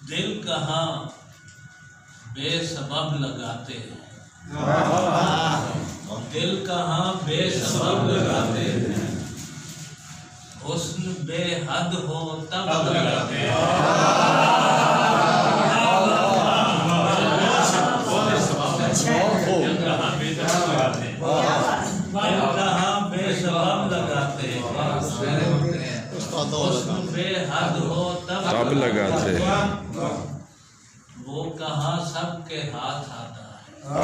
दिल कहाँ बेसबब लगाते हैं, दिल कहाँ बेसबब लगाते हैं, हुस्न बेहद हो तब लगाते हैं। दिल कहाँ बेसबब लगाते हैं, हुस्न बेहद हो तब लगाते हैं। वो कहाँ सबके हाथ आता है,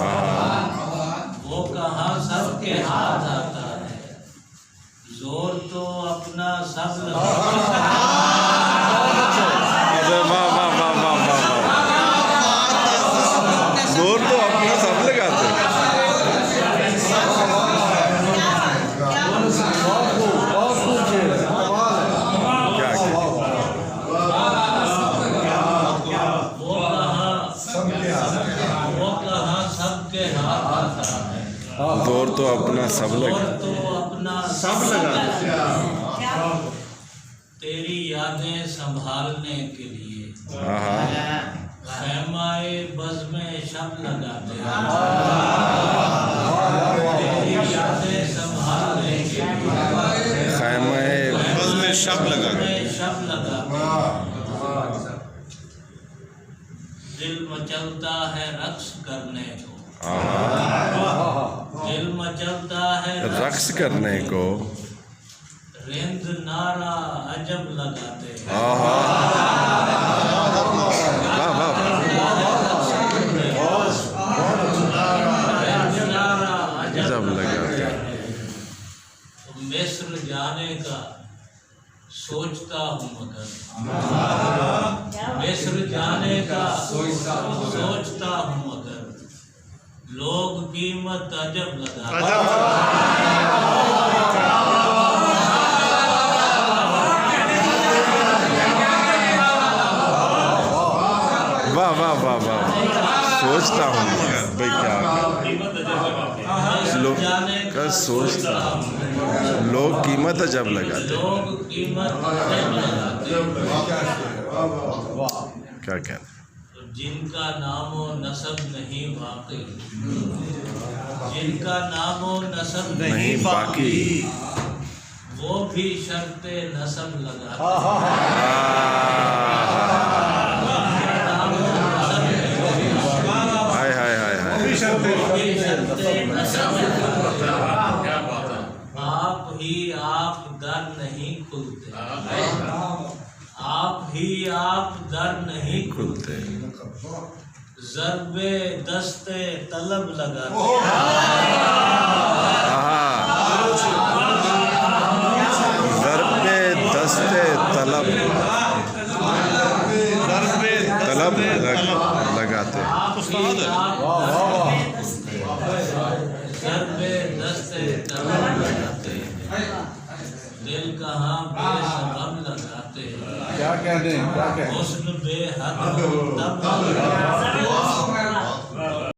वो कहाँ सबके हाथ आता है, जोर तो अपना सब लगाता है। जोर तो अपना सब लगाते हैं। जोर तो अपना सब लगाते हैं। तेरी यादें संभालने के लिए खैमाए बज़ में शब लगाते हैं। तेरी यादें संभालने के लिए खैमाए बज़ में शब लगाते हैं। दिल मचलता है रक्स करने को, दिल मचलता है रक्स करने को, रिंद नारा अजब लगाते हैं। अजब लगाते हैं। मिस्र जाने का सोचता हूँ मगर, मिस्र जाने का सोचता हूँ मगर, लोग कीमत अजब लगाते हैं। वाह वाह वाह वाह, सोचता हूँ भाई क्या लोग का सोचता, लोग कीमत जब लगाते, लोग कीमत अजब लगाते हैं। क्या कहते, जिनका नामो नसब नहीं बाकी, जिनका नामो नसब नहीं बाकी, वो भी शर्ते नसब लगाते हैं। हाय हाय हाय हाय, आप ही आप दर नहीं खुलते, आप ही आप दर नहीं खुलते, ज़र्बे दस्ते तलब लगाते हैं। ज़र्बे दस्ते तलब लगाते हैं। ज़र्बे दस्ते तलब लगाते हैं, दिल कहाँ बेसबब लगाते हैं, क्या कहने, क्या कहने? हुस्न बेहद हो तब लगाते हैं।